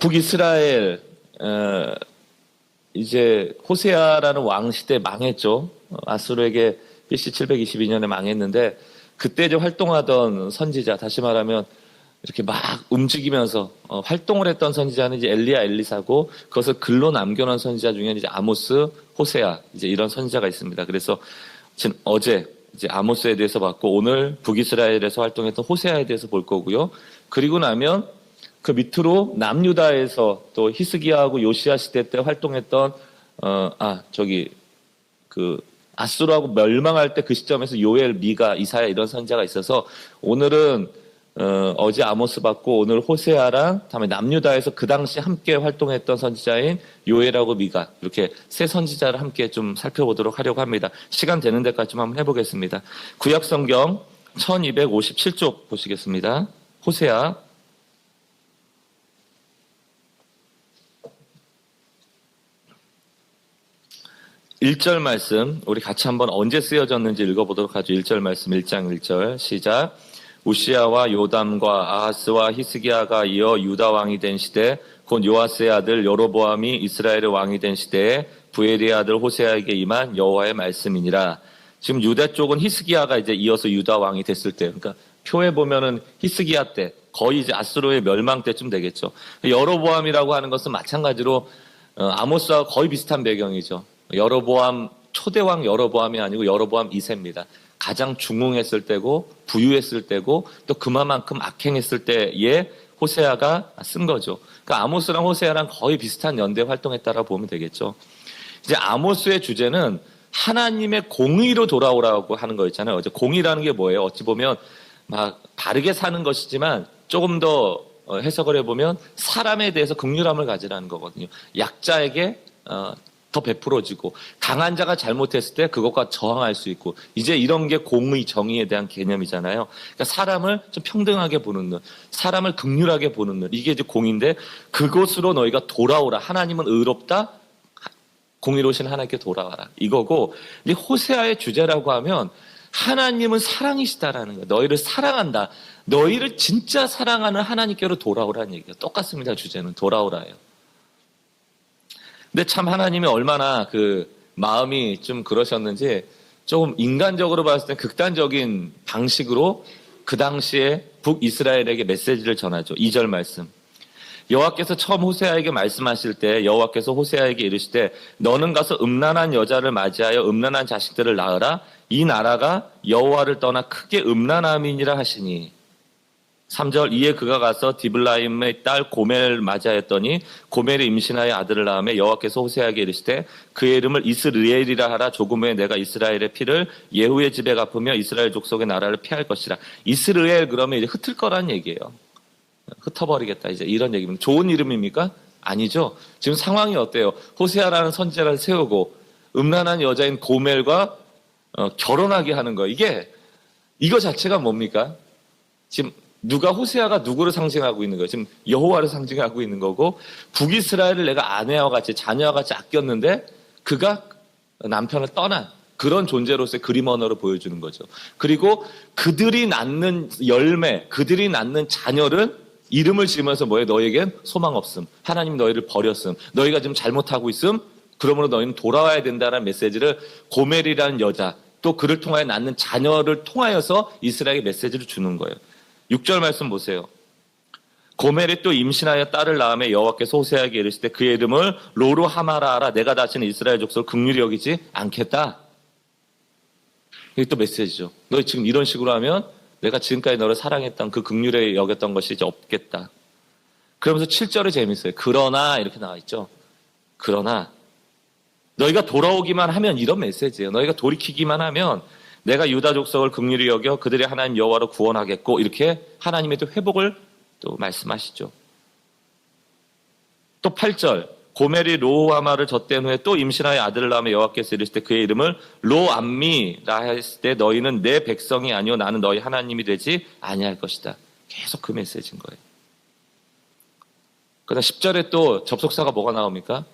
북이스라엘 이제 호세아라는 왕 시대 망했죠. 아수르에게 BC 722년에 망했는데 그때 이제 활동하던 선지자, 다시 말하면 이렇게 막 움직이면서 활동을 했던 선지자는 이제 엘리야, 엘리사고 그것을 글로 남겨놓은 선지자 중에는 이제 아모스, 호세아 이제 이런 선지자가 있습니다. 그래서 지금 어제 이제 아모스에 대해서 봤고 오늘 북이스라엘에서 활동했던 호세아에 대해서 볼 거고요. 그리고 나면 그 밑으로 남유다에서 또 히스기야하고 요시야 시대 때 활동했던 아수르하고 멸망할 때 그 시점에서 요엘, 미가, 이사야 이런 선지자가 있어서 오늘은 어제 아모스 받고 오늘 호세아랑 다음에 남유다에서 그 당시 함께 활동했던 선지자인 요엘하고 미가 이렇게 세 선지자를 함께 좀 살펴보도록 하려고 합니다. 시간 되는 데까지 좀 한번 해보겠습니다. 구약성경 1257쪽 보시겠습니다. 호세아 1절 말씀 우리 같이 한번 언제 쓰여졌는지 읽어보도록 하죠. 1절 말씀 1장 1절 시작. 우시야와 요담과 아하스와 히스기야가 이어 유다 왕이 된 시대 곧 요아스의 아들 여로보암이 이스라엘의 왕이 된 시대에 부엘의 아들 호세아에게 임한 여호와의 말씀이니라. 지금 유다 쪽은 히스기야가 이제 이어서 유다 왕이 됐을 때, 그러니까 표에 보면은 히스기야 때 거의 이제 아수르의 멸망 때쯤 되겠죠. 여로보암이라고 하는 것은 마찬가지로 아모스와 거의 비슷한 배경이죠. 여로보암 초대왕 여로보암이 아니고 여로보암 2세입니다. 가장 중흥했을 때고 부유했을 때고 또 그만큼 악행했을 때에 호세아가 쓴 거죠. 그러니까 아모스랑 호세아랑 거의 비슷한 연대에 활동했다라고 보면 되겠죠. 이제 아모스의 주제는 하나님의 공의로 돌아오라고 하는 거 있잖아요. 어제 공의라는 게 뭐예요? 어찌 보면 막 바르게 사는 것이지만 조금 더 해석을 해보면 사람에 대해서 긍휼함을 가지라는 거거든요. 약자에게 더 베풀어지고 강한 자가 잘못했을 때 그것과 저항할 수 있고 이제 이런 게 공의, 정의에 대한 개념이잖아요. 그러니까 사람을 좀 평등하게 보는 눈, 사람을 긍휼하게 보는 눈, 이게 이제 공인데 그곳으로 너희가 돌아오라. 하나님은 의롭다. 공의로우신 하나님께 돌아와라. 이거고 이 호세아의 주제라고 하면 하나님은 사랑이시다라는 거예요. 너희를 사랑한다. 너희를 진짜 사랑하는 하나님께로 돌아오라는 얘기예요. 똑같습니다. 주제는 돌아오라예요. 근데 참 하나님이 얼마나 그 마음이 좀 그러셨는지 조금 인간적으로 봤을 때 극단적인 방식으로 그 당시에 북이스라엘에게 메시지를 전하죠. 2절 말씀. 여호와께서 처음 호세아에게 말씀하실 때 여호와께서 호세아에게 이르시되 너는 가서 음란한 여자를 맞이하여 음란한 자식들을 낳으라. 이 나라가 여호와를 떠나 크게 음란함이니라 하시니. 3절 이에 그가 가서 디블라임의 딸 고멜을 맞이하였더니 고멜이 임신하여 아들을 낳으며 여호와께서 호세아에게 이르시되 그의 이름을 이스르엘이라 하라. 조금 후에 내가 이스라엘의 피를 예후의 집에 갚으며 이스라엘 족속의 나라를 피할 것이라. 이스르엘 그러면 이제 흩을 거란 얘기예요. 흩어버리겠다 이제 이런 얘기입니다. 좋은 이름입니까? 아니죠. 지금 상황이 어때요? 호세아라는 선지자를 세우고 음란한 여자인 고멜과 결혼하게 하는 거 이거 자체가 뭡니까? 지금 누가 호세아가 누구를 상징하고 있는 거예요? 지금 여호와를 상징하고 있는 거고 북이스라엘을 내가 아내와 같이 자녀와 같이 아꼈는데 그가 남편을 떠난 그런 존재로서의 그림 언어를 보여주는 거죠. 그리고 그들이 낳는 열매, 그들이 낳는 자녀를 이름을 지으면서 뭐예요? 너에겐 소망 없음. 하나님 너희를 버렸음. 너희가 지금 잘못하고 있음. 그러므로 너희는 돌아와야 된다는 메시지를 고멜이라는 여자 또 그를 통하여 낳는 자녀를 통하여서 이스라엘에게 메시지를 주는 거예요. 6절 말씀 보세요. 고멜이 또 임신하여 딸을 낳으며 여호와께서 호세아에게 이르시되 그의 이름을 로루하마라 하라. 내가 다시는 이스라엘 족속을 긍휼히 여기지 않겠다. 이게 또 메시지죠. 너 지금 이런 식으로 하면 내가 지금까지 너를 사랑했던 그 긍휼에 여겼던 것이 이제 없겠다. 그러면서 7절이 재밌어요. 그러나 이렇게 나와 있죠. 그러나 너희가 돌아오기만 하면 이런 메시지예요. 너희가 돌이키기만 하면 내가 유다 족속을 긍휼히 여겨 그들의 하나님 여호와로 구원하겠고 이렇게 하나님의 또 회복을 또 말씀하시죠. 또 8절 고멜이 로하마를 젖된 후에 또 임신하여 아들을 낳으며 여호와께서 이르실 때 그의 이름을 로암미라 했을 때 너희는 내 백성이 아니요 나는 너희 하나님이 되지 아니할 것이다. 계속 그 메시지인 거예요. 그다음 10절에 또 접속사가 뭐가 나옵니까?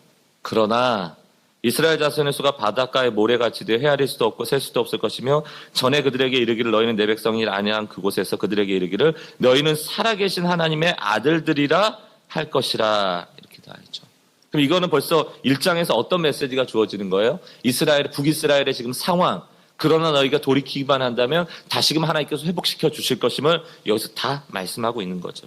그러나 이스라엘 자손의 수가 바닷가에 모래같이 되어 헤아릴 수도 없고 셀 수도 없을 것이며 전에 그들에게 이르기를 너희는 내 백성이 아니한 그곳에서 그들에게 이르기를 너희는 살아계신 하나님의 아들들이라 할 것이라 이렇게 다 했죠. 그럼 이거는 벌써 1장에서 어떤 메시지가 주어지는 거예요? 북이스라엘의 지금 상황, 그러나 너희가 돌이키기만 한다면 다시금 하나님께서 회복시켜 주실 것임을 여기서 다 말씀하고 있는 거죠.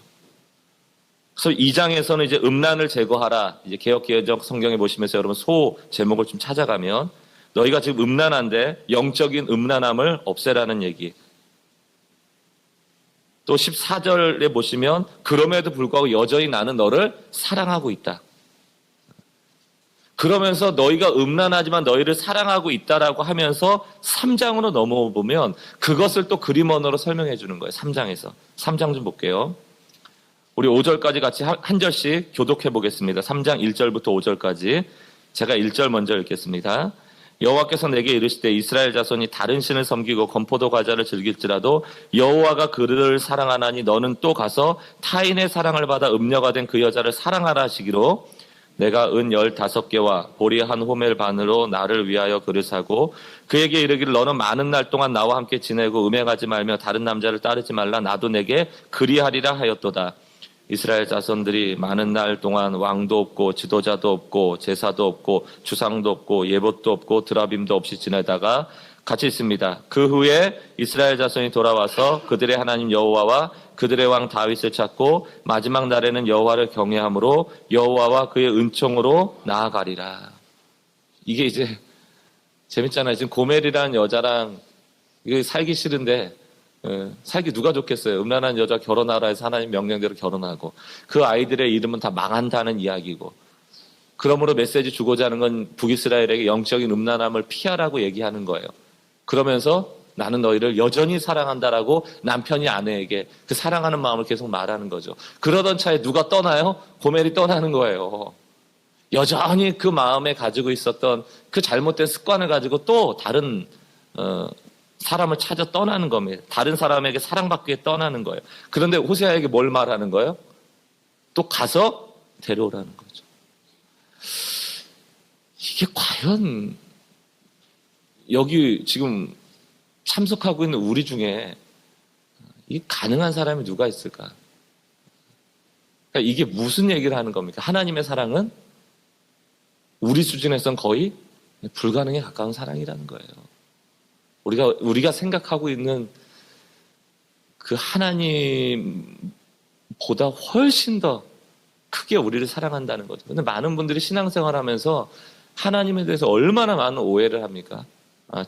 그래서 2장에서는 이제 음란을 제거하라. 이제 개역개혁 성경에 보시면서 여러분 소 제목을 좀 찾아가면 너희가 지금 음란한데 영적인 음란함을 없애라는 얘기. 또 14절에 보시면 그럼에도 불구하고 여전히 나는 너를 사랑하고 있다. 그러면서 너희가 음란하지만 너희를 사랑하고 있다라고 하면서 3장으로 넘어보면 그것을 또 그림 언어로 설명해 주는 거예요. 3장에서. 3장 좀 볼게요. 우리 5절까지 같이 한 절씩 교독해 보겠습니다. 3장 1절부터 5절까지. 제가 1절 먼저 읽겠습니다. 여호와께서 내게 이르시되 이스라엘 자손이 다른 신을 섬기고 건포도 과자를 즐길지라도 여호와가 그를 사랑하나니 너는 또 가서 타인의 사랑을 받아 음녀가 된 그 여자를 사랑하라 하시기로 내가 은 15개와 보리 한 호멜 반으로 나를 위하여 그를 사고 그에게 이르기를 너는 많은 날 동안 나와 함께 지내고 음행하지 말며 다른 남자를 따르지 말라 나도 내게 그리하리라 하였도다. 이스라엘 자손들이 많은 날 동안 왕도 없고 지도자도 없고 제사도 없고 주상도 없고 예봇도 없고 드라빔도 없이 지내다가 같이 있습니다. 그 후에 이스라엘 자손이 돌아와서 그들의 하나님 여호와와 그들의 왕 다윗을 찾고 마지막 날에는 여호와를 경외함으로 여호와와 그의 은총으로 나아가리라. 이게 이제 재밌잖아요. 지금 고멜이라는 여자랑 이게 살기 싫은데 살기 누가 좋겠어요. 음란한 여자 결혼하라 해서 하나님 명령대로 결혼하고 그 아이들의 이름은 다 망한다는 이야기고 그러므로 메시지 주고자 하는 건 북이스라엘에게 영적인 음란함을 피하라고 얘기하는 거예요. 그러면서 나는 너희를 여전히 사랑한다라고 남편이 아내에게 그 사랑하는 마음을 계속 말하는 거죠. 그러던 차에 누가 떠나요? 고멜이 떠나는 거예요. 여전히 그 마음에 가지고 있었던 그 잘못된 습관을 가지고 또 다른 사람을 찾아 떠나는 겁니다. 다른 사람에게 사랑받기 위해 떠나는 거예요. 그런데 호세아에게 뭘 말하는 거예요? 또 가서 데려오라는 거죠. 이게 과연 여기 지금 참석하고 있는 우리 중에 이 가능한 사람이 누가 있을까? 그러니까 이게 무슨 얘기를 하는 겁니까? 하나님의 사랑은 우리 수준에선 거의 불가능에 가까운 사랑이라는 거예요. 우리가 생각하고 있는 그 하나님보다 훨씬 더 크게 우리를 사랑한다는 거죠. 근데 많은 분들이 신앙생활 하면서 하나님에 대해서 얼마나 많은 오해를 합니까?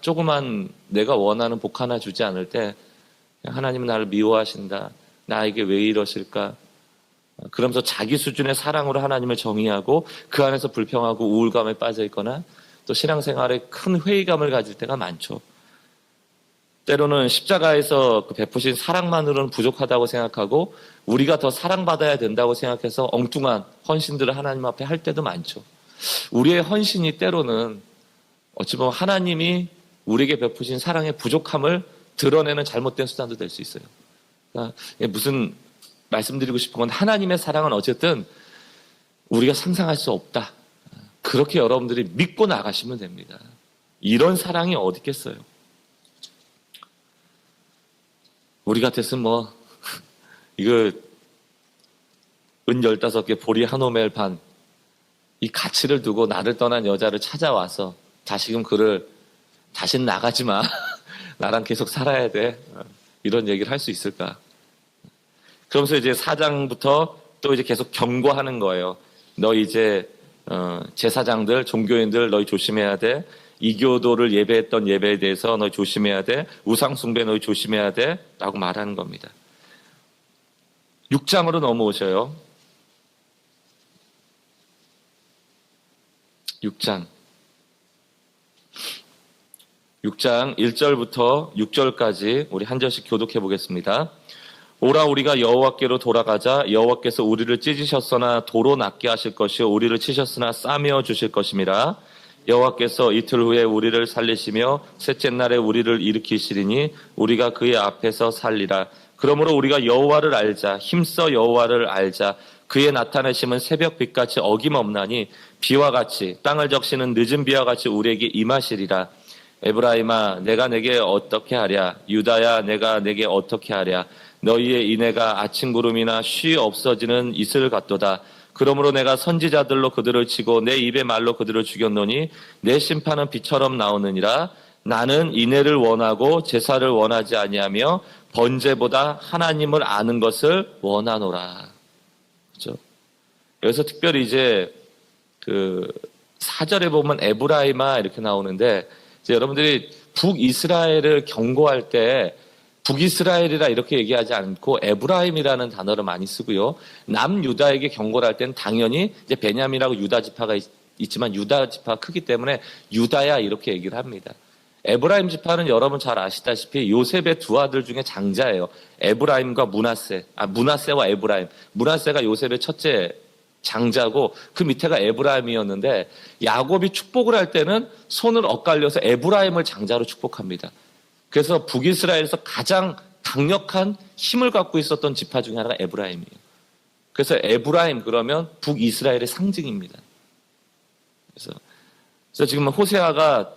조그만 내가 원하는 복 하나 주지 않을 때 하나님은 나를 미워하신다. 나에게 왜 이러실까? 그러면서 자기 수준의 사랑으로 하나님을 정의하고 그 안에서 불평하고 우울감에 빠져 있거나 또 신앙생활에 큰 회의감을 가질 때가 많죠. 때로는 십자가에서 그 베푸신 사랑만으로는 부족하다고 생각하고 우리가 더 사랑받아야 된다고 생각해서 엉뚱한 헌신들을 하나님 앞에 할 때도 많죠. 우리의 헌신이 때로는 어찌 보면 하나님이 우리에게 베푸신 사랑의 부족함을 드러내는 잘못된 수단도 될 수 있어요. 그러니까 무슨 말씀드리고 싶은 건 하나님의 사랑은 어쨌든 우리가 상상할 수 없다. 그렇게 여러분들이 믿고 나가시면 됩니다. 이런 사랑이 어디 있겠어요? 우리 같았으면 이거 은 15개 보리 한 호멜 반 이 가치를 두고 나를 떠난 여자를 찾아와서 다시금 그를 다신 나가지 마. 나랑 계속 살아야 돼. 이런 얘기를 할 수 있을까? 그러면서 이제 4장부터 또 이제 계속 경고하는 거예요. 너 이제 제사장들, 종교인들 너희 조심해야 돼. 이교도를 예배했던 예배에 대해서 너희 조심해야 돼. 우상숭배 너희 조심해야 돼. 라고 말하는 겁니다. 6장으로 넘어오셔요. 6장 1절부터 6절까지 우리 한 절씩 교독해 보겠습니다. 오라 우리가 여호와께로 돌아가자. 여호와께서 우리를 찢으셨으나 도로 낫게 하실 것이요 우리를 치셨으나 싸매어 주실 것임이라. 여호와께서 이틀 후에 우리를 살리시며 셋째 날에 우리를 일으키시리니 우리가 그의 앞에서 살리라. 그러므로 우리가 여호와를 알자. 힘써 여호와를 알자. 그의 나타내심은 새벽 빛같이 어김없나니 비와 같이 땅을 적시는 늦은 비와 같이 우리에게 임하시리라. 에브라임아 내가 내게 어떻게 하랴. 유다야 내가 내게 어떻게 하랴. 너희의 인애가 아침 구름이나 쉬 없어지는 이슬 같도다. 그러므로 내가 선지자들로 그들을 치고 내 입의 말로 그들을 죽였노니 내 심판은 비처럼 나오느니라. 나는 인애를 원하고 제사를 원하지 아니하며 번제보다 하나님을 아는 것을 원하노라. 그렇죠? 여기서 특별히 이제 그 4절에 보면 에브라임아 이렇게 나오는데, 이제 여러분들이 북이스라엘을 경고할 때 북이스라엘이라 이렇게 얘기하지 않고 에브라임이라는 단어를 많이 쓰고요. 남유다에게 경고를 할 때는 당연히 이제 베냐민이라고 유다 지파가 있지만 유다 지파가 크기 때문에 유다야 이렇게 얘기를 합니다. 에브라임 지파는 여러분 잘 아시다시피 요셉의 두 아들 중에 장자예요. 에브라임과 므낫세. 므낫세와 에브라임. 므낫세가 요셉의 첫째 장자고 그 밑에가 에브라임이었는데, 야곱이 축복을 할 때는 손을 엇갈려서 에브라임을 장자로 축복합니다. 그래서 북이스라엘에서 가장 강력한 힘을 갖고 있었던 지파 중에 하나가 에브라임이에요. 그래서 에브라임 그러면 북이스라엘의 상징입니다. 그래서 지금 호세아가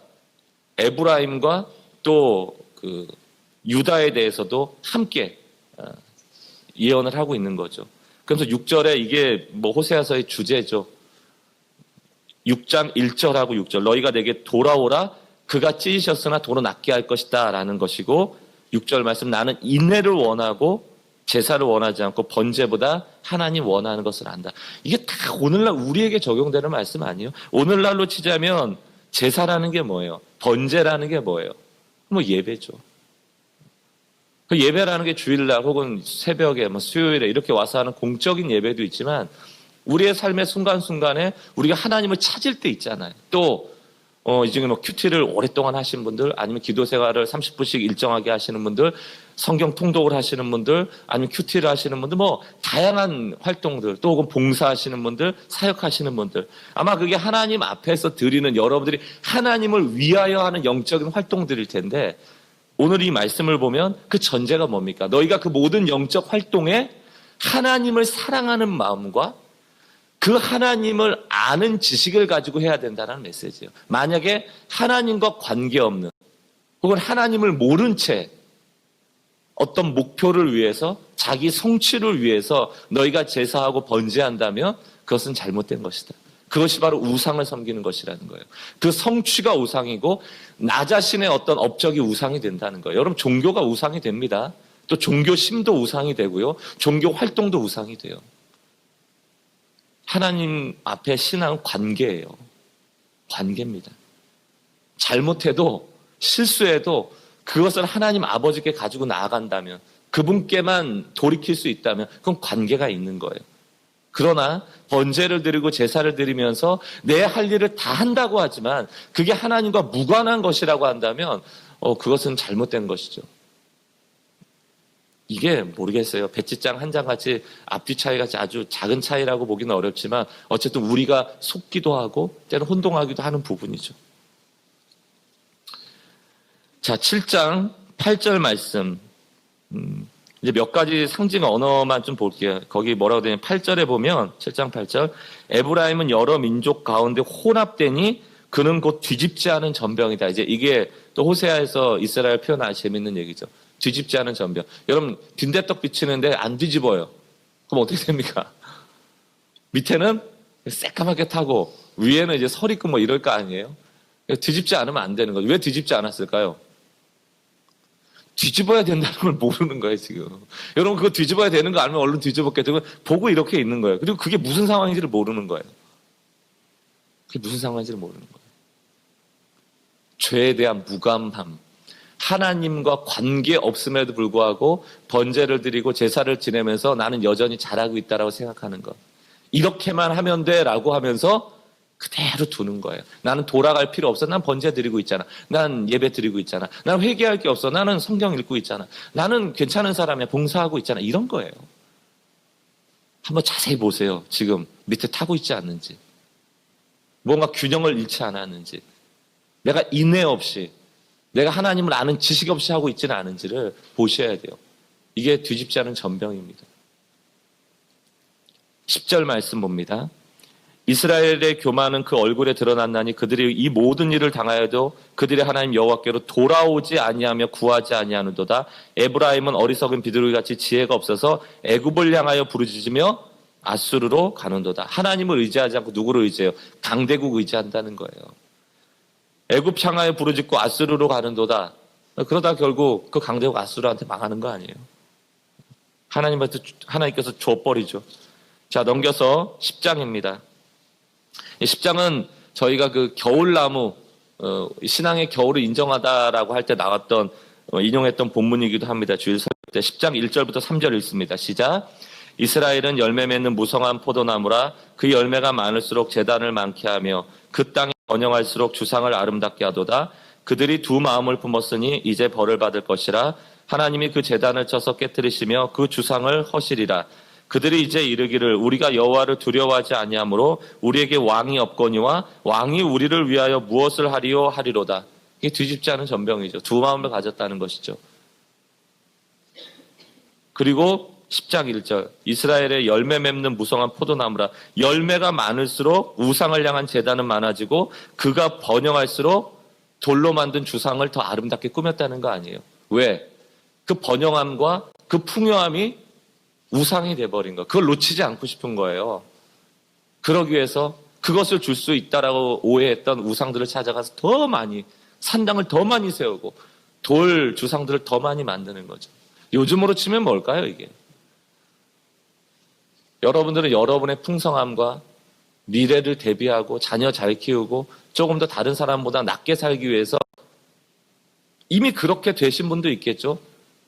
에브라임과 또 그 유다에 대해서도 함께 예언을 하고 있는 거죠. 그래서 6절에 이게 뭐 호세아서의 주제죠. 6장 1절하고 6절. 너희가 내게 돌아오라. 그가 찢으셨으나 도로 낫게 할 것이다 라는 것이고, 6절 말씀 나는 인애를 원하고 제사를 원하지 않고 번제보다 하나님 원하는 것을 안다. 이게 다 오늘날 우리에게 적용되는 말씀 아니에요? 오늘날로 치자면 제사라는 게 뭐예요? 번제라는 게 뭐예요? 뭐 예배죠. 그 예배라는 게 주일날 혹은 새벽에 뭐 수요일에 이렇게 와서 하는 공적인 예배도 있지만, 우리의 삶의 순간순간에 우리가 하나님을 찾을 때 있잖아요. 또 이 중에 뭐 큐티를 오랫동안 하신 분들, 아니면 기도 생활을 30분씩 일정하게 하시는 분들, 성경 통독을 하시는 분들, 아니면 큐티를 하시는 분들, 뭐 다양한 활동들, 또 혹은 봉사하시는 분들, 사역하시는 분들, 아마 그게 하나님 앞에서 드리는, 여러분들이 하나님을 위하여 하는 영적인 활동들일 텐데, 오늘 이 말씀을 보면 그 전제가 뭡니까? 너희가 그 모든 영적 활동에 하나님을 사랑하는 마음과 그 하나님을 아는 지식을 가지고 해야 된다는 메시지예요. 만약에 하나님과 관계없는 혹은 하나님을 모른 채 어떤 목표를 위해서, 자기 성취를 위해서 너희가 제사하고 번제한다면 그것은 잘못된 것이다. 그것이 바로 우상을 섬기는 것이라는 거예요. 그 성취가 우상이고 나 자신의 어떤 업적이 우상이 된다는 거예요. 여러분, 종교가 우상이 됩니다. 또 종교심도 우상이 되고요. 종교 활동도 우상이 돼요. 하나님 앞에 신앙은 관계예요. 관계입니다. 잘못해도, 실수해도 그것을 하나님 아버지께 가지고 나아간다면, 그분께만 돌이킬 수 있다면 그건 관계가 있는 거예요. 그러나 번제를 드리고 제사를 드리면서 내 할 일을 다 한다고 하지만 그게 하나님과 무관한 것이라고 한다면 그것은 잘못된 것이죠. 이게 모르겠어요. 배지장 한 장 같이 앞뒤 차이 같이 아주 작은 차이라고 보기는 어렵지만 어쨌든 우리가 속기도 하고 때는 혼동하기도 하는 부분이죠. 자, 7장 8절 말씀. 이제 몇 가지 상징 언어만 좀 볼게요. 거기 뭐라고 되냐면 8절에 보면 7장 8절 에브라임은 여러 민족 가운데 혼합되니 그는 곧 뒤집지 않은 전병이다. 이제 이게 또 호세아에서 이스라엘 표현 아주 재밌는 얘기죠. 뒤집지 않은 전병. 여러분, 빈대떡 비치는데 안 뒤집어요. 그럼 어떻게 됩니까? 밑에는 새까맣게 타고 위에는 이제 설 있고 뭐 이럴 거 아니에요? 뒤집지 않으면 안 되는 거죠. 왜 뒤집지 않았을까요? 뒤집어야 된다는 걸 모르는 거예요, 지금. 여러분, 그거 뒤집어야 되는 거 알면 얼른 뒤집었겠죠. 보고 이렇게 있는 거예요. 그리고 그게 무슨 상황인지를 모르는 거예요. 그게 무슨 상황인지를 모르는 거예요. 죄에 대한 무감함. 하나님과 관계 없음에도 불구하고 번제를 드리고 제사를 지내면서 나는 여전히 잘하고 있다라고 생각하는 것. 이렇게만 하면 돼라고 하면서 그대로 두는 거예요. 나는 돌아갈 필요 없어. 난 번제 드리고 있잖아. 난 예배 드리고 있잖아. 난 회개할 게 없어. 나는 성경 읽고 있잖아. 나는 괜찮은 사람이야. 봉사하고 있잖아. 이런 거예요. 한번 자세히 보세요. 지금 밑에 타고 있지 않는지. 뭔가 균형을 잃지 않았는지. 내가 인내 없이, 내가 하나님을 아는 지식 없이 하고 있지는 않은지를 보셔야 돼요. 이게 뒤집지 않은 전병입니다. 10절 말씀 봅니다. 이스라엘의 교만은 그 얼굴에 드러났나니 그들이 이 모든 일을 당하여도 그들의 하나님 여호와께로 돌아오지 아니하며 구하지 아니하는도다. 에브라임은 어리석은 비둘기같이 지혜가 없어서 애굽을 향하여 부르짖으며 아수르로 가는도다. 하나님을 의지하지 않고 누구를 의지해요? 강대국 의지한다는 거예요. 애굽 향하여 부르짖고 아수르로 가는도다. 그러다 결국 그 강대국 아수르한테 망하는 거 아니에요? 하나님께서 줘버리죠. 자, 넘겨서 10장입니다. 10장은 저희가 그 겨울나무, 신앙의 겨울을 인정하다라고 할 때 나왔던, 인용했던 본문이기도 합니다. 주일 설교 때 10장 1절부터 3절 읽습니다. 시작. 이스라엘은 열매 맺는 무성한 포도나무라. 그 열매가 많을수록 제단을 많게 하며 그 땅이 번영할수록 주상을 아름답게 하도다. 그들이 두 마음을 품었으니 이제 벌을 받을 것이라. 하나님이 그 제단을 쳐서 깨뜨리시며 그 주상을 허시리라. 그들이 이제 이르기를 우리가 여호와를 두려워하지 아니하므로 우리에게 왕이 없거니와 왕이 우리를 위하여 무엇을 하리요 하리로다. 이게 뒤집지 않은 전병이죠. 두 마음을 가졌다는 것이죠. 그리고 10장 1절 이스라엘의 열매 맺는 무성한 포도나무라. 열매가 많을수록 우상을 향한 제단은 많아지고 그가 번영할수록 돌로 만든 주상을 더 아름답게 꾸몄다는 거 아니에요. 왜? 그 번영함과 그 풍요함이 우상이 돼버린 거. 그걸 놓치지 않고 싶은 거예요. 그러기 위해서 그것을 줄 수 있다라고 오해했던 우상들을 찾아가서 더 많이 산당을 더 많이 세우고 돌 주상들을 더 많이 만드는 거죠. 요즘으로 치면 뭘까요, 이게? 여러분들은 여러분의 풍성함과 미래를 대비하고 자녀 잘 키우고 조금 더 다른 사람보다 낫게 살기 위해서 이미 그렇게 되신 분도 있겠죠.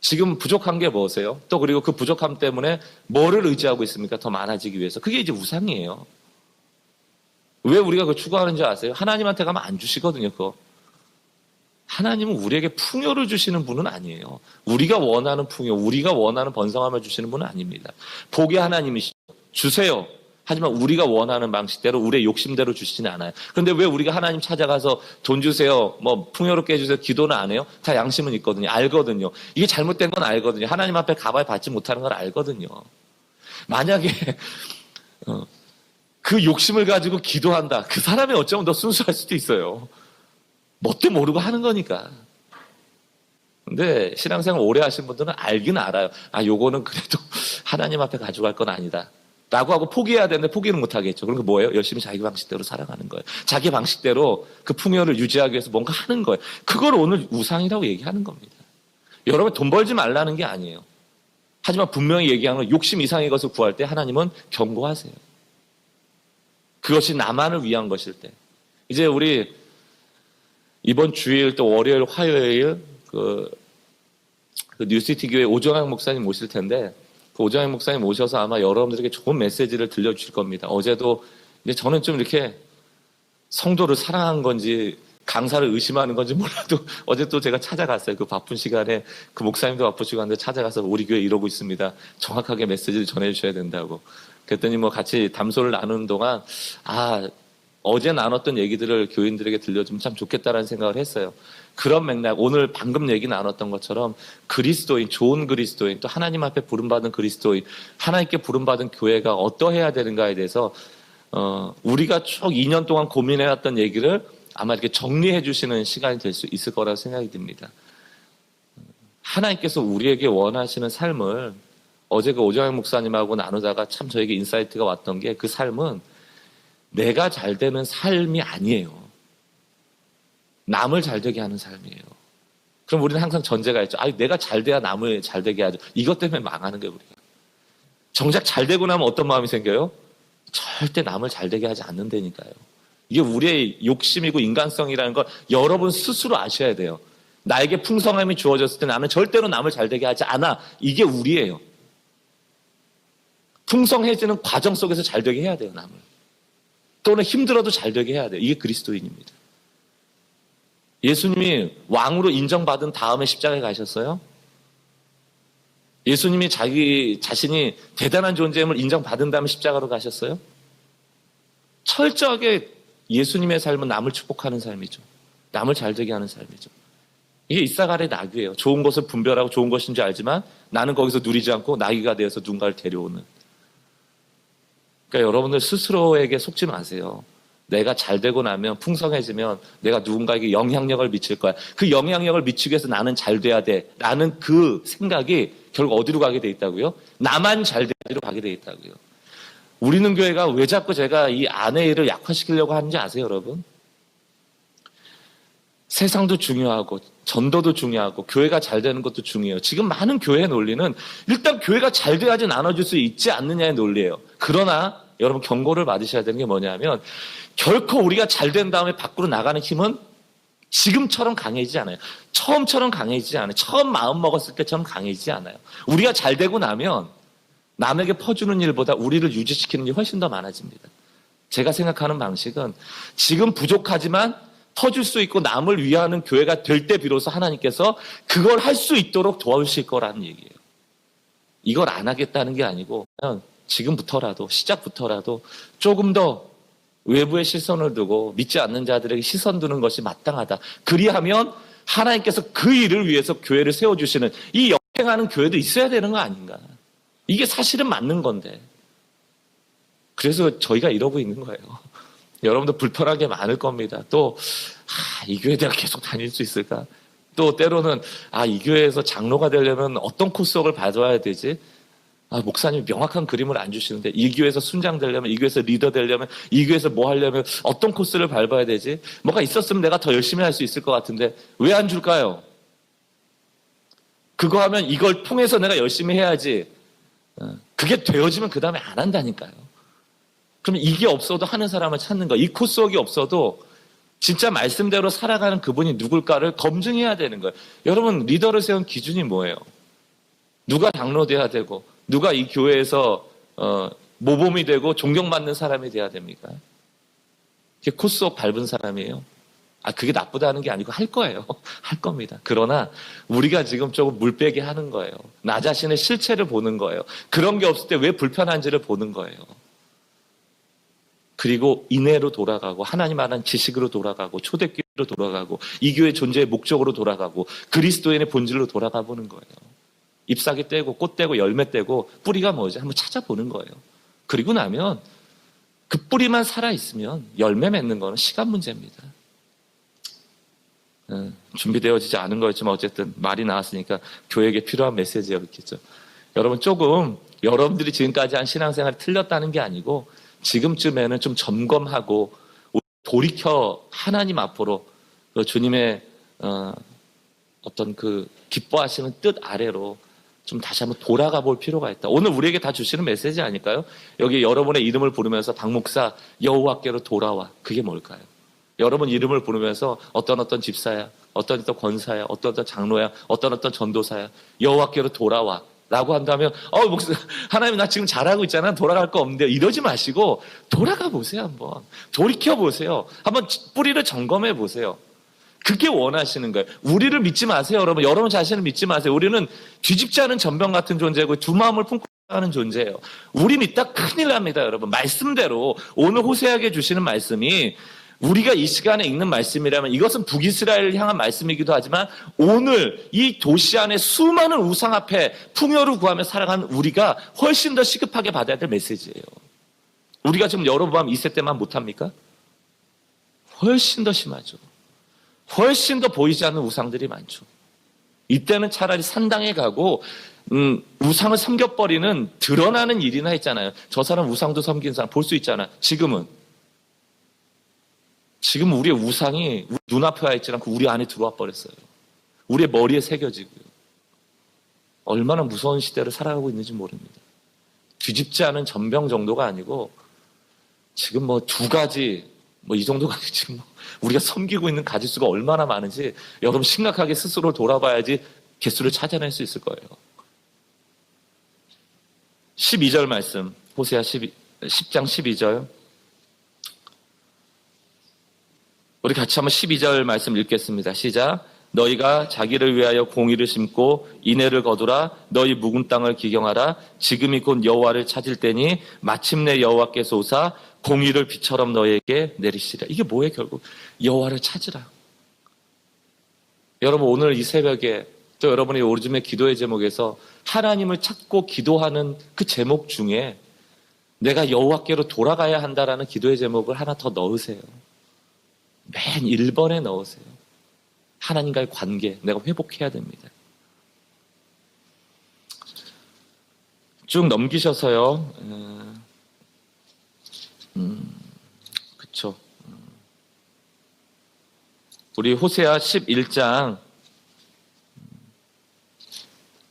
지금 부족한 게 뭐세요? 또 그리고 그 부족함 때문에 뭐를 의지하고 있습니까? 더 많아지기 위해서. 그게 이제 우상이에요. 왜 우리가 그걸 추구하는지 아세요? 하나님한테 가면 안 주시거든요, 그거. 하나님은 우리에게 풍요를 주시는 분은 아니에요. 우리가 원하는 풍요, 우리가 원하는 번성함을 주시는 분은 아닙니다. 복의 하나님이시죠. 주세요. 하지만 우리가 원하는 방식대로 우리의 욕심대로 주시지는 않아요. 그런데 왜 우리가 하나님 찾아가서 돈 주세요, 뭐 풍요롭게 해주세요 기도는 안 해요? 다 양심은 있거든요. 알거든요. 이게 잘못된 건 알거든요. 하나님 앞에 가봐야 받지 못하는 걸 알거든요. 만약에 그 욕심을 가지고 기도한다. 그 사람이 어쩌면 더 순수할 수도 있어요. 뭣도 모르고 하는 거니까. 근데 신앙생활 오래 하신 분들은 알긴 알아요. 아, 요거는 그래도 하나님 앞에 가져갈 건 아니다 라고 하고 포기해야 되는데 포기는 못 하겠죠. 그럼 그 뭐예요? 열심히 자기 방식대로 살아가는 거예요. 자기 방식대로 그 풍요를 유지하기 위해서 뭔가 하는 거예요. 그걸 오늘 우상이라고 얘기하는 겁니다. 여러분 돈 벌지 말라는 게 아니에요. 하지만 분명히 얘기하는 건 욕심 이상의 것을 구할 때 하나님은 경고하세요. 그것이 나만을 위한 것일 때. 이제 우리 이번 주일 또 월요일 화요일 그 뉴시티 교회 오정학 목사님 모실 텐데 그 오정학 목사님 오셔서 아마 여러분들에게 좋은 메시지를 들려주실 겁니다. 어제도 이제 저는 좀 이렇게 성도를 사랑한 건지 강사를 의심하는 건지 몰라도 어제 또 제가 찾아갔어요. 그 바쁜 시간에 그 목사님도 바쁘시고 한데 찾아가서 우리 교회 이러고 있습니다. 정확하게 메시지를 전해주셔야 된다고. 그랬더니 뭐 같이 담소를 나누는 동안 어제 나눴던 얘기들을 교인들에게 들려주면 참 좋겠다라는 생각을 했어요. 그런 맥락, 오늘 방금 얘기 나눴던 것처럼 그리스도인, 좋은 그리스도인, 또 하나님 앞에 부름받은 그리스도인, 하나님께 부름받은 교회가 어떠해야 되는가에 대해서 우리가 쭉 2년 동안 고민해왔던 얘기를 아마 이렇게 정리해 주시는 시간이 될 수 있을 거라고 생각이 듭니다. 하나님께서 우리에게 원하시는 삶을 어제 그 오정영 목사님하고 나누다가 참 저에게 인사이트가 왔던 게 그 삶은 내가 잘 되는 삶이 아니에요. 남을 잘 되게 하는 삶이에요. 그럼 우리는 항상 전제가 있죠. 내가 잘 돼야 남을 잘 되게 하죠. 이것 때문에 망하는 거예요, 우리가. 정작 잘 되고 나면 어떤 마음이 생겨요? 절대 남을 잘 되게 하지 않는다니까요. 이게 우리의 욕심이고 인간성이라는 걸 여러분 스스로 아셔야 돼요. 나에게 풍성함이 주어졌을 때 나는 절대로 남을 잘 되게 하지 않아. 이게 우리예요. 풍성해지는 과정 속에서 잘 되게 해야 돼요, 남을. 또는 힘들어도 잘 되게 해야 돼요. 이게 그리스도인입니다. 예수님이 왕으로 인정받은 다음에 십자가에 가셨어요? 예수님이 자기 자신이 대단한 존재임을 인정받은 다음에 십자가로 가셨어요? 철저하게 예수님의 삶은 남을 축복하는 삶이죠. 남을 잘 되게 하는 삶이죠. 이게 이사갈의 낙이에요. 좋은 것을 분별하고 좋은 것인지 알지만 나는 거기서 누리지 않고 나귀가 되어서 누군가를 데려오는. 그러니까 여러분들 스스로에게 속지 마세요. 내가 잘 되고 나면 풍성해지면 내가 누군가에게 영향력을 미칠 거야. 그 영향력을 미치기 위해서 나는 잘 돼야 돼. 라는 그 생각이 결국 어디로 가게 돼 있다고요? 나만 잘 돼야지로 가게 돼 있다고요. 우리는 교회가 왜 자꾸 제가 이 아내 일을 약화시키려고 하는지 아세요, 여러분? 세상도 중요하고 전도도 중요하고 교회가 잘 되는 것도 중요해요. 지금 많은 교회의 논리는 일단 교회가 잘 돼야지 나눠줄 수 있지 않느냐의 논리예요. 그러나 여러분 경고를 받으셔야 되는 게 뭐냐면 결코 우리가 잘 된 다음에 밖으로 나가는 힘은 지금처럼 강해지지 않아요. 처음처럼 강해지지 않아요. 처음 마음 먹었을 때처럼 강해지지 않아요. 우리가 잘 되고 나면 남에게 퍼주는 일보다 우리를 유지시키는 일이 훨씬 더 많아집니다. 제가 생각하는 방식은 지금 부족하지만 터줄 수 있고 남을 위하는 교회가 될 때 비로소 하나님께서 그걸 할 수 있도록 도와주실 거라는 얘기예요. 이걸 안 하겠다는 게 아니고 그냥 지금부터라도 시작부터라도 조금 더 외부의 시선을 두고 믿지 않는 자들에게 시선 두는 것이 마땅하다. 그리하면 하나님께서 그 일을 위해서 교회를 세워주시는 이 역행하는 교회도 있어야 되는 거 아닌가. 이게 사실은 맞는 건데. 그래서 저희가 이러고 있는 거예요. 여러분도 불편한 게 많을 겁니다. 또, 이 교회에 내가 계속 다닐 수 있을까? 또 때로는, 이 교회에서 장로가 되려면 어떤 코스웍을 밟아야 되지? 목사님이 명확한 그림을 안 주시는데, 이 교회에서 순장 되려면, 이 교회에서 리더 되려면, 이 교회에서 뭐 하려면 어떤 코스를 밟아야 되지? 뭐가 있었으면 내가 더 열심히 할 수 있을 것 같은데, 왜 안 줄까요? 그거 하면 이걸 통해서 내가 열심히 해야지. 그게 되어지면 그 다음에 안 한다니까요. 그럼 이게 없어도 하는 사람을 찾는 거. 이 코스웍이 없어도 진짜 말씀대로 살아가는 그분이 누굴까를 검증해야 되는 거예요. 여러분 리더를 세운 기준이 뭐예요? 누가 장로 돼야 되고 누가 이 교회에서 모범이 되고 존경받는 사람이 돼야 됩니까? 그게 코스웍 밟은 사람이에요. 그게 나쁘다는 게 아니고 할 거예요. 할 겁니다. 그러나 우리가 지금 조금 물 빼게 하는 거예요. 나 자신의 실체를 보는 거예요. 그런 게 없을 때 왜 불편한지를 보는 거예요. 그리고 인애로 돌아가고 하나님 안한 지식으로 돌아가고 초대교회로 돌아가고 이 교회 존재의 목적으로 돌아가고 그리스도인의 본질로 돌아가 보는 거예요. 잎사귀 떼고 꽃 떼고 열매 떼고 뿌리가 뭐지? 한번 찾아보는 거예요. 그리고 나면 그 뿌리만 살아있으면 열매 맺는 거는 시간 문제입니다. 준비되어지지 않은 거였지만 어쨌든 말이 나왔으니까 교회에게 필요한 메시지였겠죠. 여러분 조금 여러분들이 지금까지 한 신앙생활이 틀렸다는 게 아니고 지금쯤에는 좀 점검하고 돌이켜 하나님 앞으로 주님의 어떤 그 기뻐하시는 뜻 아래로 좀 다시 한번 돌아가 볼 필요가 있다. 오늘 우리에게 다 주시는 메시지 아닐까요? 여기 여러분의 이름을 부르면서 박 목사 여호와께로 돌아와. 그게 뭘까요? 여러분 이름을 부르면서 어떤 집사야, 어떤 권사야, 어떤 장로야, 어떤 전도사야, 여호와께로 돌아와. 라고 한다면, 목사, 하나님 나 지금 잘하고 있잖아. 돌아갈 거 없는데. 이러지 마시고, 돌아가 보세요, 한번. 돌이켜 보세요. 한번 뿌리를 점검해 보세요. 그게 원하시는 거예요. 우리를 믿지 마세요, 여러분. 여러분 자신을 믿지 마세요. 우리는 뒤집지 않은 전병 같은 존재고, 두 마음을 품고 하는 존재예요. 우리 믿다 큰일 납니다, 여러분. 말씀대로, 오늘 호세아에게 주시는 말씀이, 우리가 이 시간에 읽는 말씀이라면 이것은 북이스라엘을 향한 말씀이기도 하지만 오늘 이 도시 안에 수많은 우상 앞에 풍요를 구하며 살아가는 우리가 훨씬 더 시급하게 받아야 될 메시지예요. 우리가 지금 여러분 2세 때만 못합니까? 훨씬 더 심하죠. 훨씬 더 보이지 않는 우상들이 많죠. 이때는 차라리 산당에 가고 우상을 섬겨버리는 드러나는 일이나 했잖아요. 저 사람 우상도 섬긴 사람 볼 수 있잖아. 지금 우리의 우상이 우리 눈앞에 와 있지 않고 우리 안에 들어와 버렸어요. 우리의 머리에 새겨지고요. 얼마나 무서운 시대를 살아가고 있는지 모릅니다. 뒤집지 않은 전병 정도가 아니고 지금 두 가지 이 정도가 지금 우리가 섬기고 있는 가지수가 얼마나 많은지 여러분 심각하게 스스로 돌아봐야지 개수를 찾아낼 수 있을 거예요. 12절 말씀 호세아 10장 12절 우리 같이 한번 12절 말씀 읽겠습니다. 시작. 너희가 자기를 위하여 공의를 심고 인애를 거두라. 너희 묵은 땅을 기경하라. 지금이 곧 여호와를 찾을 때니 마침내 여호와께서 오사 공의를 비처럼 너희에게 내리시리라. 이게 뭐예요 결국? 여호와를 찾으라. 여러분 오늘 이 새벽에 또 여러분이 오르즘의 기도의 제목에서 하나님을 찾고 기도하는 그 제목 중에 내가 여호와께로 돌아가야 한다라는 기도의 제목을 하나 더 넣으세요. 맨 1번에 넣으세요. 하나님과의 관계, 내가 회복해야 됩니다. 쭉 넘기셔서요. 그쵸. 우리 호세아 11장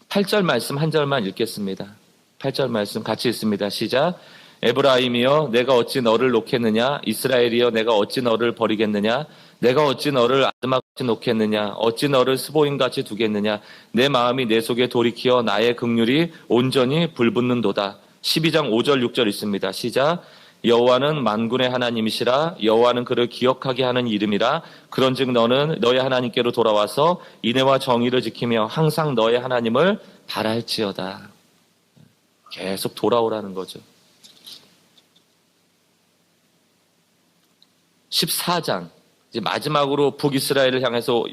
8절 말씀 한 절만 읽겠습니다. 8절 말씀 같이 읽습니다. 시작. 에브라임이여 내가 어찌 너를 놓겠느냐, 이스라엘이여 내가 어찌 너를 버리겠느냐, 내가 어찌 너를 아드막같이 놓겠느냐, 어찌 너를 스보임같이 두겠느냐, 내 마음이 내 속에 돌이키어 나의 긍휼이 온전히 불붙는도다. 12장 5절 6절 있습니다. 시작. 여호와는 만군의 하나님이시라, 여호와는 그를 기억하게 하는 이름이라. 그런즉 너는 너의 하나님께로 돌아와서 인애와 정의를 지키며 항상 너의 하나님을 바랄지어다. 계속 돌아오라는 거죠. 14장 이제 마지막으로 북이스라엘을 향해서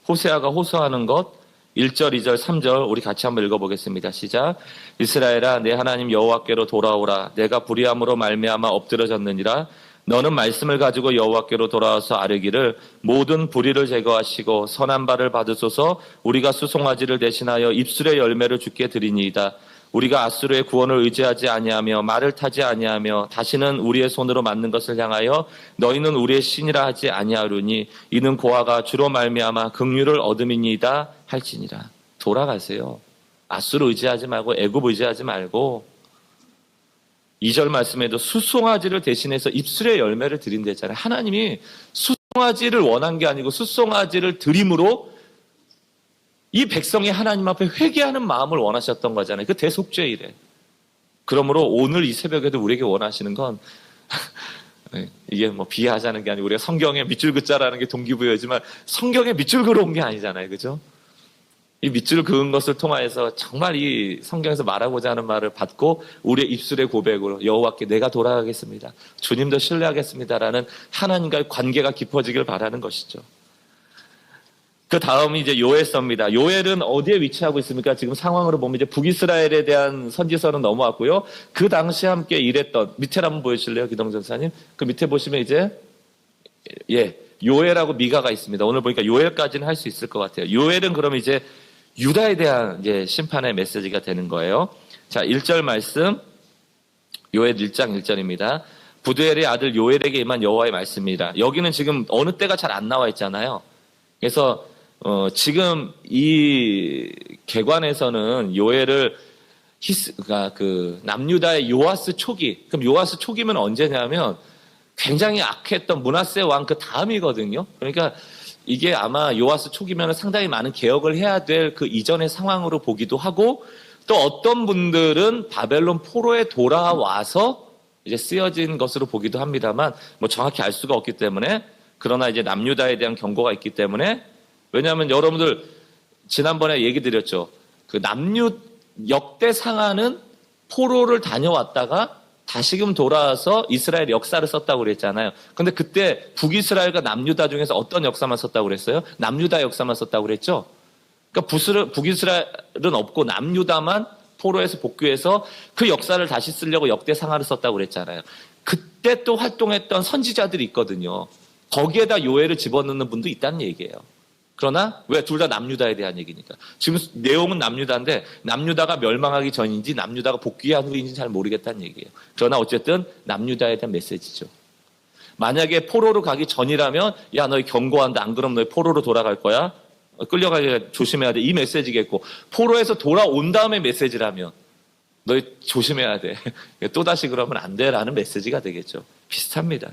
호세아가 호소하는 것 1절, 2절, 3절 우리 같이 한번 읽어보겠습니다. 시작. 이스라엘아 내 하나님 여호와께로 돌아오라. 내가 불의함으로 말미암아 엎드러졌느니라. 너는 말씀을 가지고 여호와께로 돌아와서 아뢰기를 모든 불의를 제거하시고 선한 바를 받으소서. 우리가 수송아지를 대신하여 입술의 열매를 주께 드리니이다. 우리가 앗수르의 구원을 의지하지 아니하며 말을 타지 아니하며 다시는 우리의 손으로 만든 것을 향하여 너희는 우리의 신이라 하지 아니하려니 이는 고아가 주로 말미암아 긍휼을 얻음이니이다 할지니라. 돌아가세요. 앗수르 의지하지 말고 애굽 의지하지 말고 2절 말씀에도 수송아지를 대신해서 입술의 열매를 드린댔잖아요. 하나님이 수송아지를 원한 게 아니고 수송아지를 드림으로 이 백성이 하나님 앞에 회개하는 마음을 원하셨던 거잖아요. 그 대속죄이래. 그러므로 오늘 이 새벽에도 우리에게 원하시는 건 이게 뭐 비하하자는 게 아니고 우리가 성경에 밑줄 긋자라는 게 동기부여지만 성경에 밑줄 그어온 게 아니잖아요. 그죠? 이 밑줄 그은 것을 통하여서 정말 이 성경에서 말하고자 하는 말을 받고 우리의 입술의 고백으로 여호와께 내가 돌아가겠습니다. 주님도 신뢰하겠습니다라는 하나님과의 관계가 깊어지길 바라는 것이죠. 그 다음이 이제 요엘서입니다. 요엘은 어디에 위치하고 있습니까? 지금 상황으로 보면 이제 북이스라엘에 대한 선지서는 넘어왔고요. 그 당시에 함께 일했던, 밑에 한번 보여주실래요? 기동전사님? 그 밑에 보시면 이제, 요엘하고 미가가 있습니다. 오늘 보니까 요엘까지는 할 수 있을 것 같아요. 요엘은 그럼 이제 유다에 대한 이제 심판의 메시지가 되는 거예요. 자, 1절 말씀, 요엘 1장 1절입니다. 부두엘의 아들 요엘에게 임한 여호와의 말씀이라. 여기는 지금 어느 때가 잘 안 나와 있잖아요. 그래서 지금 이 개관에서는 요엘을 그러니까 그 남유다의 요아스 초기, 그럼 요아스 초기면 언제냐면 굉장히 악했던 므낫세 왕 그 다음이거든요. 그러니까 이게 아마 요아스 초기면 상당히 많은 개혁을 해야 될 그 이전의 상황으로 보기도 하고 또 어떤 분들은 바벨론 포로에 돌아와서 이제 쓰여진 것으로 보기도 합니다만 뭐 정확히 알 수가 없기 때문에 그러나 이제 남유다에 대한 경고가 있기 때문에 왜냐하면 여러분들 지난번에 얘기 드렸죠. 그 남유 역대 상하는 포로를 다녀왔다가 다시금 돌아와서 이스라엘 역사를 썼다고 그랬잖아요. 근데 그때 북이스라엘과 남유다 중에서 어떤 역사만 썼다고 그랬어요? 남유다 역사만 썼다고 그랬죠. 그러니까 북이스라엘은 없고 남유다만 포로에서 복귀해서 그 역사를 다시 쓰려고 역대 상하를 썼다고 그랬잖아요. 그때 또 활동했던 선지자들이 있거든요. 거기에다 요엘을 집어넣는 분도 있다는 얘기예요. 그러나 왜 둘 다 남유다에 대한 얘기니까. 지금 내용은 남유다인데 남유다가 멸망하기 전인지 남유다가 복귀한 후인지 잘 모르겠다는 얘기예요. 그러나 어쨌든 남유다에 대한 메시지죠. 만약에 포로로 가기 전이라면 야 너희 경고한다. 안 그러면 너희 포로로 돌아갈 거야. 끌려가기 조심해야 돼. 이 메시지겠고 포로에서 돌아온 다음에 메시지라면 너희 조심해야 돼. 또다시 그러면 안 돼라는 메시지가 되겠죠. 비슷합니다.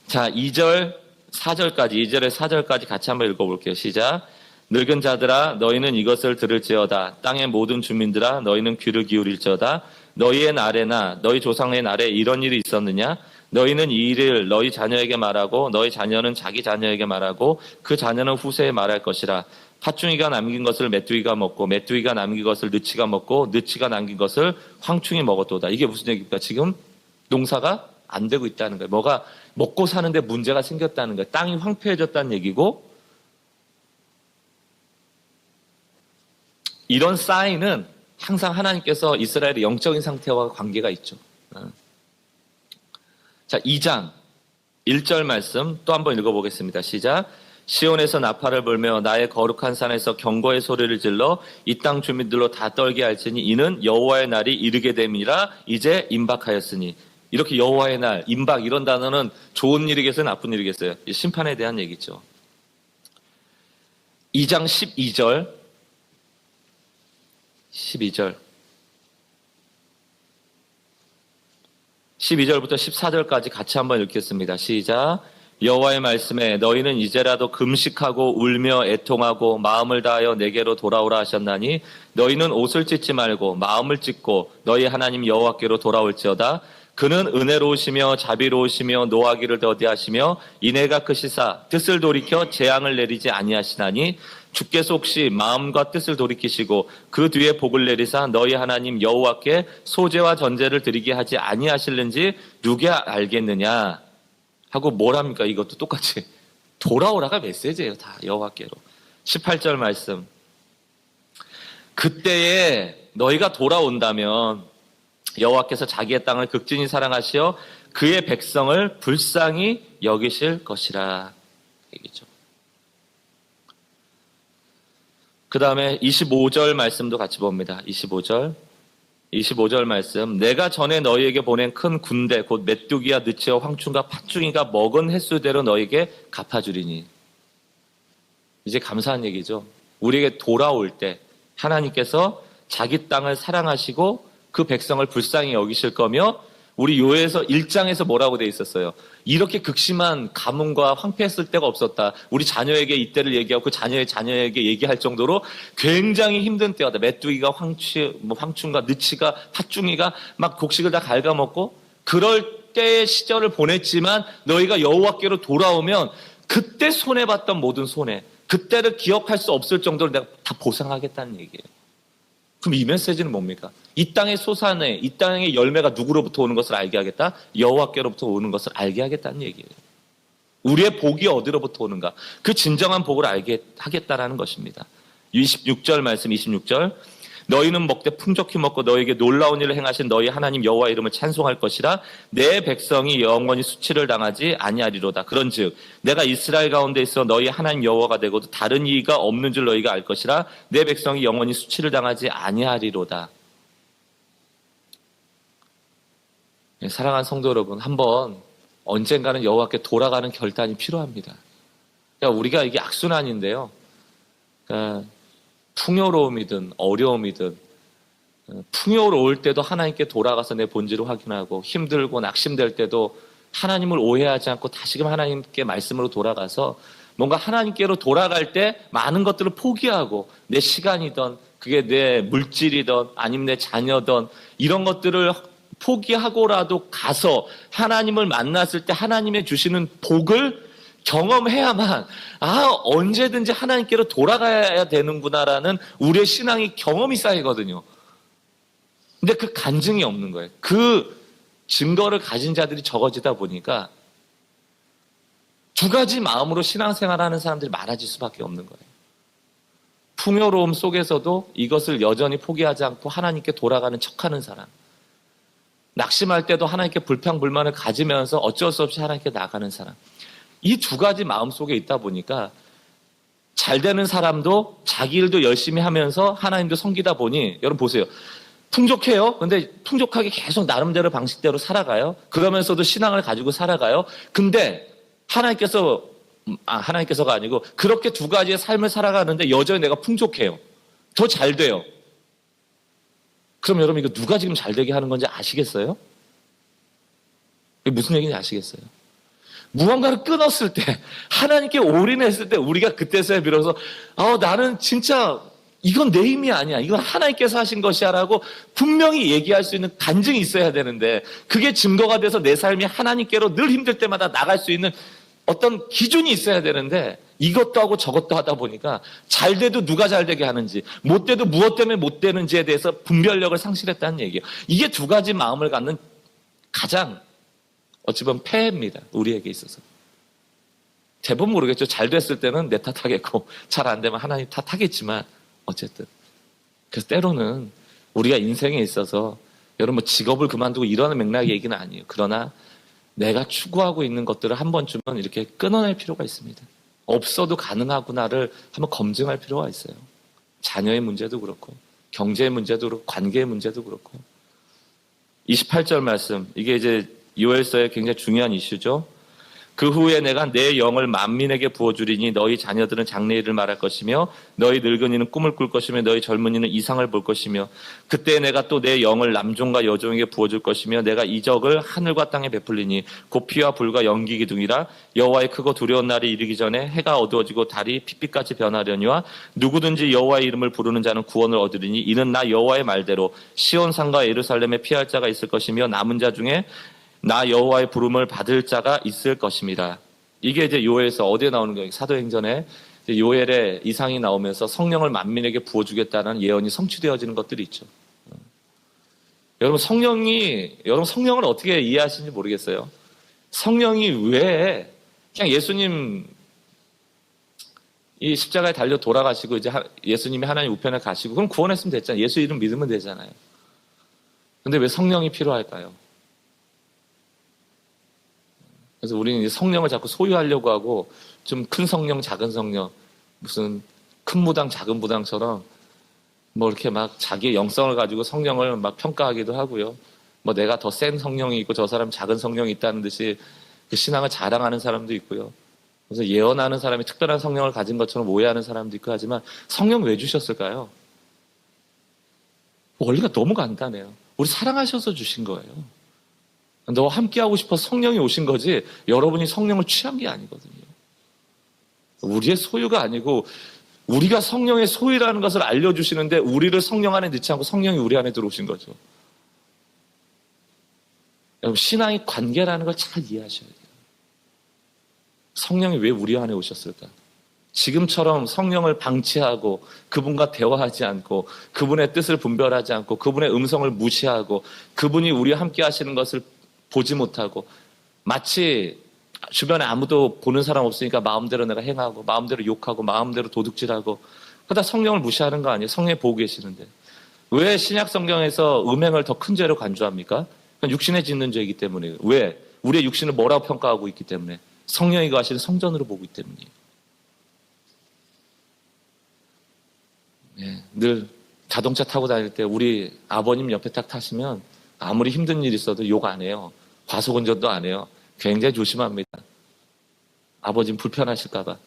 자, 2절, 4절까지, 2절에 4절까지 같이 한번 읽어볼게요. 시작. 늙은 자들아, 너희는 이것을 들을지어다. 땅의 모든 주민들아, 너희는 귀를 기울일지어다. 너희의 날에나 너희 조상의 날에 이런 일이 있었느냐? 너희는 이 일을 너희 자녀에게 말하고 너희 자녀는 자기 자녀에게 말하고 그 자녀는 후세에 말할 것이라. 팥중이가 남긴 것을 메뚜기가 먹고 메뚜기가 남긴 것을 느치가 먹고 느치가 남긴 것을 황충이 먹었도다. 이게 무슨 얘기입니까? 지금 농사가 안 되고 있다는 거예요. 뭐가 먹고 사는데 문제가 생겼다는 거예요. 땅이 황폐해졌다는 얘기고 이런 사인은 항상 하나님께서 이스라엘의 영적인 상태와 관계가 있죠. 자, 2장 1절 말씀 또 한번 읽어보겠습니다. 시작. 시온에서 나팔을 불며 나의 거룩한 산에서 경고의 소리를 질러 이 땅 주민들로 다 떨게 할지니 이는 여호와의 날이 이르게 됨이라 이제 임박하였으니. 이렇게 여호와의 날, 임박 이런 단어는 좋은 일이겠어요, 나쁜 일이겠어요? 심판에 대한 얘기죠. 2장 12절 12절부터 14절까지 같이 한번 읽겠습니다. 시작. 여호와의 말씀에 너희는 이제라도 금식하고 울며 애통하고 마음을 다하여 내게로 돌아오라 하셨나니 너희는 옷을 찢지 말고 마음을 찢고 너희 하나님 여호와께로 돌아올지어다. 그는 은혜로우시며 자비로우시며 노하기를 더디하시며 인애가 크시사 뜻을 돌이켜 재앙을 내리지 아니하시나니 주께서 혹시 마음과 뜻을 돌이키시고 그 뒤에 복을 내리사 너희 하나님 여호와께 소제와 전제를 드리게 하지 아니하실는지 누가 알겠느냐 하고 뭘 합니까? 이것도 똑같이 돌아오라가 메시지예요. 다 여호와께로. 18절 말씀. 그때에 너희가 돌아온다면 여호와께서 자기의 땅을 극진히 사랑하시어 그의 백성을 불쌍히 여기실 것이라 얘기죠. 그 다음에 25절 말씀도 같이 봅니다. 25절 말씀. 내가 전에 너희에게 보낸 큰 군대 곧 메뚜기와 느치와 황충과 팥중이가 먹은 횟수대로 너희에게 갚아주리니. 이제 감사한 얘기죠. 우리에게 돌아올 때 하나님께서 자기 땅을 사랑하시고 그 백성을 불쌍히 여기실 거며 우리 요에서 1장에서 뭐라고 돼 있었어요? 이렇게 극심한 가뭄과 황폐했을 때가 없었다. 우리 자녀에게 이때를 얘기하고 그 자녀의 자녀에게 얘기할 정도로 굉장히 힘든 때였다. 메뚜기가 황충과 느치가 팥중이가 막 곡식을 다 갉아먹고 그럴 때의 시절을 보냈지만 너희가 여호와께로 돌아오면 그때 손해봤던 모든 손해, 그때를 기억할 수 없을 정도로 내가 다 보상하겠다는 얘기예요. 그럼 이 메시지는 뭡니까? 이 땅의 소산에, 이 땅의 열매가 누구로부터 오는 것을 알게 하겠다? 여호와께로부터 오는 것을 알게 하겠다는 얘기예요. 우리의 복이 어디로부터 오는가? 그 진정한 복을 알게 하겠다라는 것입니다. 26절 말씀 26절. 너희는 먹되 풍족히 먹고 너에게 놀라운 일을 행하신 너희 하나님 여호와 이름을 찬송할 것이라 내 백성이 영원히 수치를 당하지 아니하리로다. 그런즉 내가 이스라엘 가운데 있어 너희 하나님 여호와가 되고도 다른 이가 없는 줄 너희가 알 것이라 내 백성이 영원히 수치를 당하지 아니하리로다. 사랑하는 성도 여러분, 한번 언젠가는 여호와께 돌아가는 결단이 필요합니다. 그러니까 우리가 이게 악순환인데요. 그러니까 풍요로움이든 어려움이든 풍요로울 때도 하나님께 돌아가서 내 본질을 확인하고 힘들고 낙심될 때도 하나님을 오해하지 않고 다시금 하나님께 말씀으로 돌아가서 뭔가 하나님께로 돌아갈 때 많은 것들을 포기하고 내 시간이든 그게 내 물질이든 아니면 내 자녀든 이런 것들을 포기하고라도 가서 하나님을 만났을 때 하나님의 주시는 복을 경험해야만 언제든지 하나님께로 돌아가야 되는구나라는 우리의 신앙이 경험이 쌓이거든요. 근데 그 간증이 없는 거예요. 그 증거를 가진 자들이 적어지다 보니까 두 가지 마음으로 신앙생활하는 사람들이 많아질 수밖에 없는 거예요. 풍요로움 속에서도 이것을 여전히 포기하지 않고 하나님께 돌아가는 척하는 사람, 낙심할 때도 하나님께 불평불만을 가지면서 어쩔 수 없이 하나님께 나가는 사람, 이 두 가지 마음 속에 있다 보니까 잘 되는 사람도 자기 일도 열심히 하면서 하나님도 섬기다 보니, 여러분 보세요. 풍족해요. 근데 풍족하게 계속 나름대로 방식대로 살아가요. 그러면서도 신앙을 가지고 살아가요. 근데 하나님께서가 아니고 그렇게 두 가지의 삶을 살아가는데 여전히 내가 풍족해요. 더 잘 돼요. 그럼 여러분 이거 누가 지금 잘 되게 하는 건지 아시겠어요? 이게 무슨 얘기인지 아시겠어요? 무언가를 끊었을 때, 하나님께 올인했을 때 우리가 그때서야 비로소 나는 진짜 이건 내 힘이 아니야, 이건 하나님께서 하신 것이야 라고 분명히 얘기할 수 있는 간증이 있어야 되는데, 그게 증거가 돼서 내 삶이 하나님께로 늘 힘들 때마다 나갈 수 있는 어떤 기준이 있어야 되는데, 이것도 하고 저것도 하다 보니까 잘 돼도 누가 잘 되게 하는지, 못 돼도 무엇 때문에 못 되는지에 대해서 분별력을 상실했다는 얘기예요. 이게 두 가지 마음을 갖는 가장 어찌 보면 폐해입니다. 우리에게 있어서. 대부분 모르겠죠. 잘 됐을 때는 내 탓하겠고 잘 안 되면 하나님 탓하겠지만 어쨌든. 그래서 때로는 우리가 인생에 있어서 여러분 뭐 직업을 그만두고 이러는 맥락의 얘기는 아니에요. 그러나 내가 추구하고 있는 것들을 한 번쯤은 이렇게 끊어낼 필요가 있습니다. 없어도 가능하구나를 한번 검증할 필요가 있어요. 자녀의 문제도 그렇고 경제의 문제도 그렇고 관계의 문제도 그렇고. 28절 말씀, 이게 이제 요엘서의 굉장히 중요한 이슈죠. 그 후에 내가 내 영을 만민에게 부어주리니 너희 자녀들은 장래일을 말할 것이며 너희 늙은이는 꿈을 꿀 것이며 너희 젊은이는 이상을 볼 것이며 그때 내가 또 내 영을 남종과 여종에게 부어줄 것이며 내가 이적을 하늘과 땅에 베풀리니 곧 피와 불과 연기 기둥이라 여호와의 크고 두려운 날이 이르기 전에 해가 어두워지고 달이 핏빛같이 변하려니와 누구든지 여호와의 이름을 부르는 자는 구원을 얻으리니 이는 나 여호와의 말대로 시온산과 예루살렘에 피할 자가 있을 것이며 남은 자 중에 나 여호와의 부름을 받을 자가 있을 것입니다. 이게 이제 요엘에서 어디에 나오는 거예요? 사도행전에 요엘의 이상이 나오면서 성령을 만민에게 부어주겠다는 예언이 성취되어지는 것들이 있죠. 여러분 성령을 어떻게 이해하시는지 모르겠어요. 성령이 왜 그냥 예수님 이 십자가에 달려 돌아가시고 이제 예수님이 하나님 우편에 가시고 그럼 구원했으면 됐잖아요. 예수 이름 믿으면 되잖아요. 근데 왜 성령이 필요할까요? 그래서 우리는 이제 성령을 자꾸 소유하려고 하고 좀 큰 성령, 작은 성령, 무슨 큰 무당, 작은 무당처럼 뭐 이렇게 막 자기의 영성을 가지고 성령을 막 평가하기도 하고요. 뭐 내가 더 센 성령이 있고 저 사람 작은 성령이 있다는 듯이 그 신앙을 자랑하는 사람도 있고요. 그래서 예언하는 사람이 특별한 성령을 가진 것처럼 오해하는 사람도 있고 하지만 성령 왜 주셨을까요? 원리가 너무 간단해요. 우리 사랑하셔서 주신 거예요. 너와 함께하고 싶어서 성령이 오신 거지 여러분이 성령을 취한 게 아니거든요. 우리의 소유가 아니고 우리가 성령의 소유라는 것을 알려주시는데 우리를 성령 안에 넣지 않고 성령이 우리 안에 들어오신 거죠. 여러분 신앙의 관계라는 걸 잘 이해하셔야 돼요. 성령이 왜 우리 안에 오셨을까? 지금처럼 성령을 방치하고 그분과 대화하지 않고 그분의 뜻을 분별하지 않고 그분의 음성을 무시하고 그분이 우리와 함께 하시는 것을 보지 못하고 마치 주변에 아무도 보는 사람 없으니까 마음대로 내가 행하고 마음대로 욕하고 마음대로 도둑질하고 그러다 성령을 무시하는 거 아니에요? 성령이 보고 계시는데 왜 신약 성경에서 음행을 더 큰 죄로 간주합니까? 그건 육신에 짓는 죄이기 때문에. 왜? 우리의 육신을 뭐라고 평가하고 있기 때문에 성령이 거하시는 성전으로 보고 있기 때문이에요. 네, 늘 자동차 타고 다닐 때 우리 아버님 옆에 딱 타시면 아무리 힘든 일 있어도 욕 안 해요. 과속운전도 안 해요. 굉장히 조심합니다. 아버님 불편하실까봐.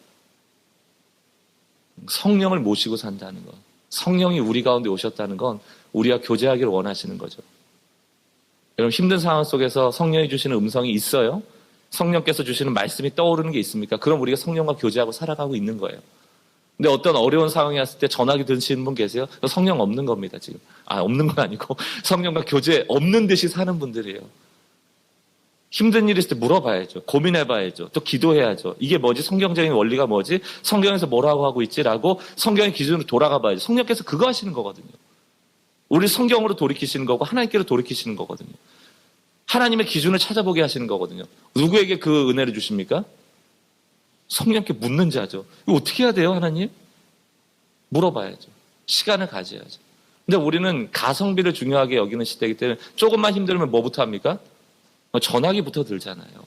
성령을 모시고 산다는 것. 성령이 우리 가운데 오셨다는 건 우리와 교제하기를 원하시는 거죠. 여러분 힘든 상황 속에서 성령이 주시는 음성이 있어요? 성령께서 주시는 말씀이 떠오르는 게 있습니까? 그럼 우리가 성령과 교제하고 살아가고 있는 거예요. 근데 어떤 어려운 상황이 왔을 때 전화기 드시는 분 계세요? 성령 없는 겁니다, 지금. 없는 건 아니고 성령과 교제 없는 듯이 사는 분들이에요. 힘든 일이 있을 때 물어봐야죠. 고민해봐야죠. 또 기도해야죠. 이게 뭐지? 성경적인 원리가 뭐지? 성경에서 뭐라고 하고 있지라고 성경의 기준으로 돌아가 봐야죠. 성령께서 그거 하시는 거거든요. 우리 성경으로 돌이키시는 거고 하나님께로 돌이키시는 거거든요. 하나님의 기준을 찾아보게 하시는 거거든요. 누구에게 그 은혜를 주십니까? 성령께 묻는 자죠. 이거 어떻게 해야 돼요, 하나님? 물어봐야죠. 시간을 가져야죠. 근데 우리는 가성비를 중요하게 여기는 시대이기 때문에 조금만 힘들면 뭐부터 합니까? 전화기부터 들잖아요.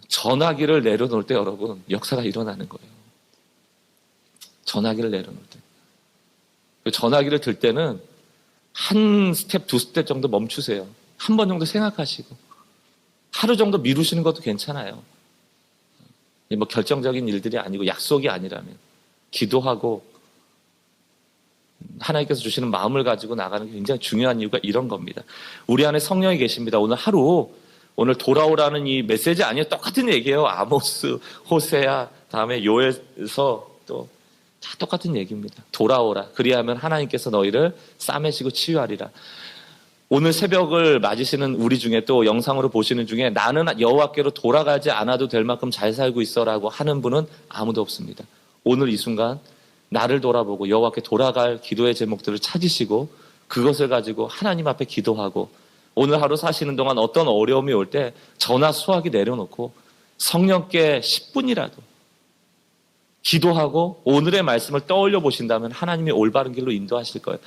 전화기를 내려놓을 때 여러분 역사가 일어나는 거예요. 전화기를 내려놓을 때. 전화기를 들 때는 한 스텝, 두 스텝 정도 멈추세요. 한 번 정도 생각하시고 하루 정도 미루시는 것도 괜찮아요. 뭐 결정적인 일들이 아니고 약속이 아니라면 기도하고 하나님께서 주시는 마음을 가지고 나가는 게 굉장히 중요한 이유가 이런 겁니다. 우리 안에 성령이 계십니다. 오늘 돌아오라는 이 메시지 아니에요. 똑같은 얘기예요. 아모스, 호세아, 다음에 요엘서 또 다 똑같은 얘기입니다. 돌아오라. 그리하면 하나님께서 너희를 싸매시고 치유하리라. 오늘 새벽을 맞으시는 우리 중에 또 영상으로 보시는 중에 나는 여호와께로 돌아가지 않아도 될 만큼 잘 살고 있어라고 하는 분은 아무도 없습니다. 오늘 이 순간 나를 돌아보고 여호와께 돌아갈 기도의 제목들을 찾으시고 그것을 가지고 하나님 앞에 기도하고 오늘 하루 사시는 동안 어떤 어려움이 올 때 전화 수화기 내려놓고 성령께 10분이라도 기도하고 오늘의 말씀을 떠올려 보신다면 하나님이 올바른 길로 인도하실 거예요.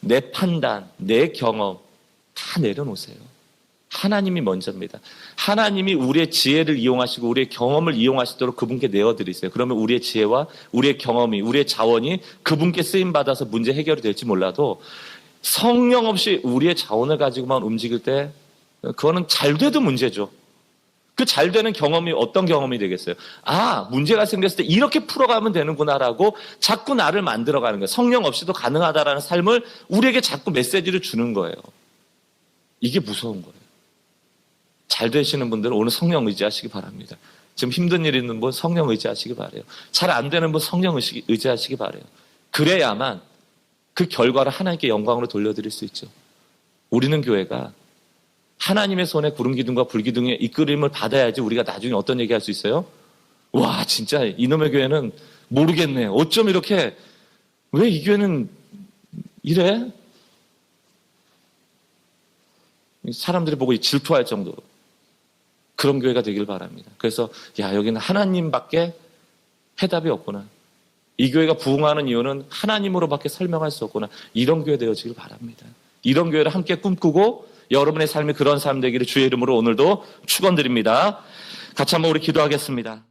내 판단, 내 경험 다 내려놓으세요. 하나님이 먼저입니다. 하나님이 우리의 지혜를 이용하시고 우리의 경험을 이용하시도록 그분께 내어드리세요. 그러면 우리의 지혜와 우리의 경험이, 우리의 자원이 그분께 쓰임받아서 문제 해결이 될지 몰라도 성령 없이 우리의 자원을 가지고만 움직일 때 그거는 잘 돼도 문제죠. 그 잘 되는 경험이 어떤 경험이 되겠어요? 아, 문제가 생겼을 때 이렇게 풀어가면 되는구나라고 자꾸 나를 만들어가는 거예요. 성령 없이도 가능하다라는 삶을 우리에게 자꾸 메시지를 주는 거예요. 이게 무서운 거예요. 잘 되시는 분들은 오늘 성령 의지하시기 바랍니다. 지금 힘든 일 있는 분 성령 의지하시기 바라요. 잘 안 되는 분 성령 의지하시기 바라요. 그래야만 그 결과를 하나님께 영광으로 돌려드릴 수 있죠. 우리는 교회가 하나님의 손에 구름기둥과 불기둥의 이끌림을 받아야지 우리가 나중에 어떤 얘기할 수 있어요? 와, 진짜 이놈의 교회는 모르겠네. 어쩜 이렇게, 왜 이 교회는 이래? 사람들이 보고 질투할 정도로 그런 교회가 되길 바랍니다. 그래서 야, 여기는 하나님밖에 해답이 없구나. 이 교회가 부흥하는 이유는 하나님으로밖에 설명할 수 없구나. 이런 교회 되어지길 바랍니다. 이런 교회를 함께 꿈꾸고 여러분의 삶이 그런 삶 되기를 주의 이름으로 오늘도 축원드립니다. 같이 한번 우리 기도하겠습니다.